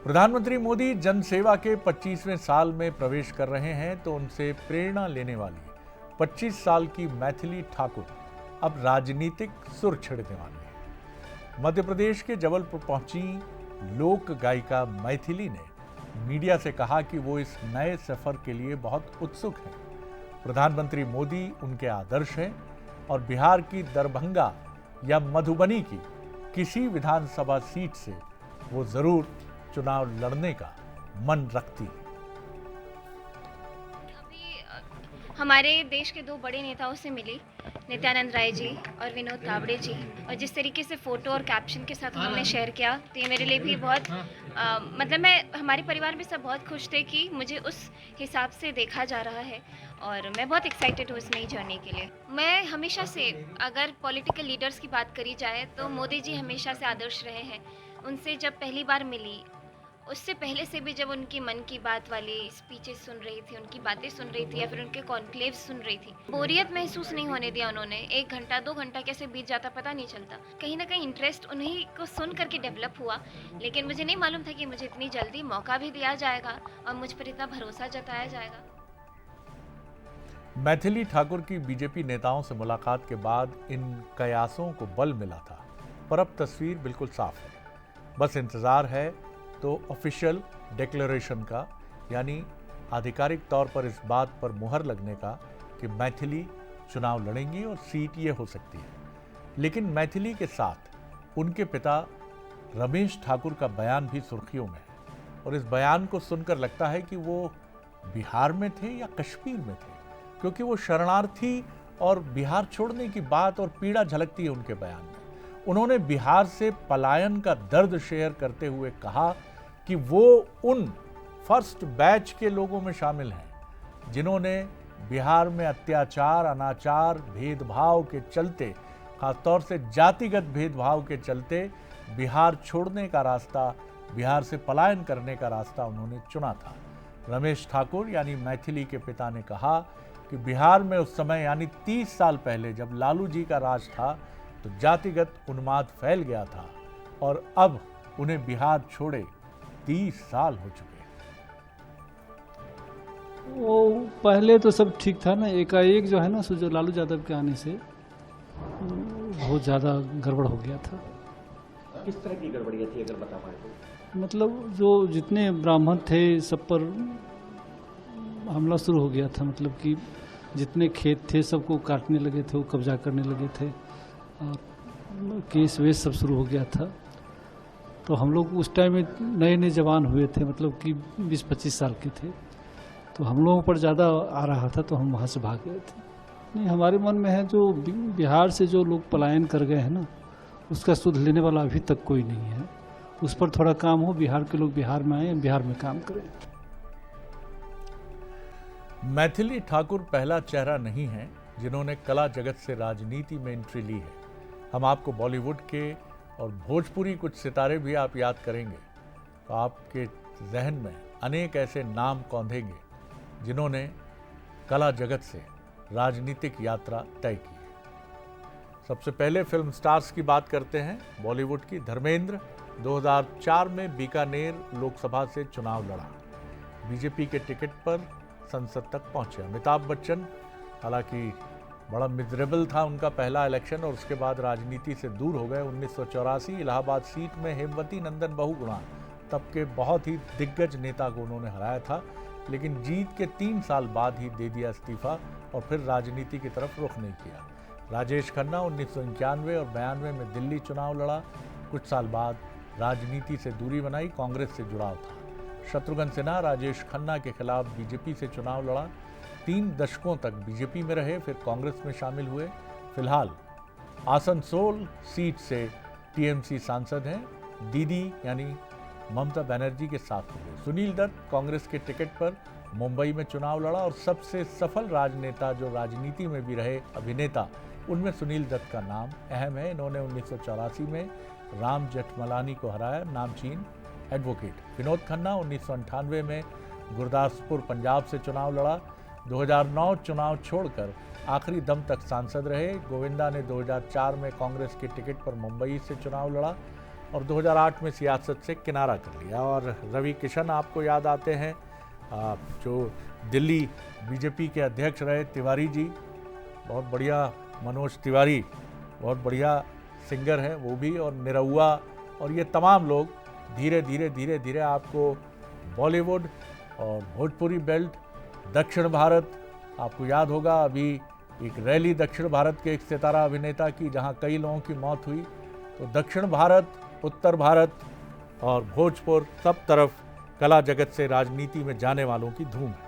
प्रधानमंत्री मोदी जनसेवा के 25वें साल में प्रवेश कर रहे हैं तो उनसे प्रेरणा लेने वाली 25 साल की मैथिली ठाकुर अब राजनीतिक सुर छेड़ने वाली है। मध्य प्रदेश के जबलपुर पहुंची लोक गायिका मैथिली ने मीडिया से कहा कि वो इस नए सफर के लिए बहुत उत्सुक हैं। प्रधानमंत्री मोदी उनके आदर्श हैं और बिहार की दरभंगा या मधुबनी की किसी विधानसभा सीट से वो जरूर चुनाव लड़ने का मन रखती है। अभी हमारे देश के दो बड़े नेताओं से मिली, नित्यानंद राय जी और विनोद तावड़े जी, और जिस तरीके से फोटो और कैप्शन के साथ उन्होंने शेयर किया तो ये मेरे लिए भी बहुत हमारे परिवार में सब बहुत खुश थे कि मुझे उस हिसाब से देखा जा रहा है और मैं बहुत एक्साइटेड हूँ इस नई जर्नी के लिए। मैं हमेशा से, अगर पॉलिटिकल लीडर्स की बात करी जाए तो मोदी जी हमेशा से आदर्श रहे हैं। उनसे जब पहली बार मिली, उससे पहले से भी जब उनकी मन की बात वाली स्पीचेस सुन रही थी, उनकी बातें सुन रही थी या फिर उनके कॉन्क्लेव सुन रही थी, बोरियत महसूस नहीं होने दिया उन्होंने। 1 घंटा 2 घंटा कैसे बीत जाता पता नहीं चलता। कहीं ना कहीं इंटरेस्ट उन्हीं को सुन करके डेवलप हुआ, लेकिन मुझे नहीं मालूम था कि मुझे इतनी जल्दी मौका भी दिया जाएगा और मुझ पर इतना भरोसा जताया जाएगा। मैथिली ठाकुर की बीजेपी नेताओं से मुलाकात के बाद इन कयासों को बल मिला था, पर अब तस्वीर बिल्कुल साफ है। बस इंतजार है तो ऑफिशियल डिक्लेरेशन का, यानी आधिकारिक तौर पर इस बात पर मुहर लगने का कि मैथिली चुनाव लड़ेंगी और सीट ये हो सकती है। लेकिन मैथिली के साथ उनके पिता रमेश ठाकुर का बयान भी सुर्खियों में है और इस बयान को सुनकर लगता है कि वो बिहार में थे या कश्मीर में थे, क्योंकि वो शरणार्थी और बिहार छोड़ने की बात और पीड़ा झलकती है उनके बयान में। उन्होंने बिहार से पलायन का दर्द शेयर करते हुए कहा कि वो उन फर्स्ट बैच के लोगों में शामिल हैं जिन्होंने बिहार में अत्याचार, अनाचार, भेदभाव के चलते, खासतौर से जातिगत भेदभाव के चलते बिहार छोड़ने का रास्ता, बिहार से पलायन करने का रास्ता उन्होंने चुना था। रमेश ठाकुर यानी मैथिली के पिता ने कहा कि बिहार में उस समय यानी 30 साल पहले जब लालू जी का राज था तो जातिगत उन्माद फैल गया था और अब उन्हें बिहार छोड़े 30 साल हो चुके। वो पहले तो सब ठीक था ना, एकाएक जो है ना, सो जो लालू यादव के आने से बहुत ज़्यादा गड़बड़ हो गया था। किस तरह की गड़बड़ियाँ थी, अगर बता पाए तो? मतलब जो जितने ब्राह्मण थे सब पर हमला शुरू हो गया था। मतलब कि जितने खेत थे सबको काटने लगे थे, वो कब्जा करने लगे थे और केस वेस सब शुरू हो गया था। तो हम लोग उस टाइम में नए नए जवान हुए थे, मतलब कि 20-25 साल के थे, तो हम लोगों पर ज़्यादा आ रहा था तो हम वहाँ से भाग गए थे। नहीं, हमारे मन में है जो बिहार से जो लोग पलायन कर गए हैं ना, उसका सुध लेने वाला अभी तक कोई नहीं है। उस पर थोड़ा काम हो, बिहार के लोग बिहार में आए, बिहार में काम करें। मैथिली ठाकुर पहला चेहरा नहीं है जिन्होंने कला जगत से राजनीति में एंट्री ली है। हम आपको बॉलीवुड के और भोजपुरी कुछ सितारे भी आप याद करेंगे तो आपके जहन में अनेक ऐसे नाम कौंधेंगे जिन्होंने कला जगत से राजनीतिक यात्रा तय की है। सबसे पहले फिल्म स्टार्स की बात करते हैं। बॉलीवुड की धर्मेंद्र 2004 में बीकानेर लोकसभा से चुनाव लड़ा, बीजेपी के टिकट पर संसद तक पहुंचे। अमिताभ बच्चन, हालांकि बड़ा मिजरेबल था उनका पहला इलेक्शन और उसके बाद राजनीति से दूर हो गए। 1984 इलाहाबाद सीट में हेमवती नंदन बहुगुणा, तब के बहुत ही दिग्गज नेता को उन्होंने हराया था, लेकिन जीत के 3 साल बाद ही दे दिया इस्तीफा और फिर राजनीति की तरफ रुख नहीं किया। राजेश खन्ना 1991 और 92 में दिल्ली चुनाव लड़ा, कुछ साल बाद राजनीति से दूरी बनाई, कांग्रेस से जुड़ाव था। शत्रुघ्न सिन्हा राजेश खन्ना के खिलाफ बीजेपी से चुनाव लड़ा, 3 दशकों तक बीजेपी में रहे, फिर कांग्रेस में शामिल हुए। फिलहाल आसनसोल सीट से टीएमसी सांसद हैं, दीदी यानी ममता बनर्जी के साथ हुए। सुनील दत्त कांग्रेस के टिकट पर मुंबई में चुनाव लड़ा और सबसे सफल राजनेता जो राजनीति में भी रहे अभिनेता, उनमें सुनील दत्त का नाम अहम है। इन्होंने 1984 में राम जेठमलानी को हराया, नामचीन एडवोकेट। विनोद खन्ना 1998 में गुरदासपुर पंजाब से चुनाव लड़ा, 2009 चुनाव छोड़कर आखिरी दम तक सांसद रहे। गोविंदा ने 2004 में कांग्रेस के टिकट पर मुंबई से चुनाव लड़ा। और 2008 में सियासत से किनारा कर लिया। और रवि किशन आपको याद आते हैं, जो दिल्ली बीजेपी के अध्यक्ष रहे, तिवारी जी, बहुत बढ़िया, मनोज तिवारी बहुत बढ़िया सिंगर हैं वो भी, और निरहुआ, और ये तमाम लोग धीरे धीरे आपको बॉलीवुड और भोजपुरी बेल्ट, दक्षिण भारत, आपको याद होगा अभी एक रैली दक्षिण भारत के एक सितारा अभिनेता की जहां कई लोगों की मौत हुई। तो दक्षिण भारत, उत्तर भारत और भोजपुर, सब तरफ कला जगत से राजनीति में जाने वालों की धूम है।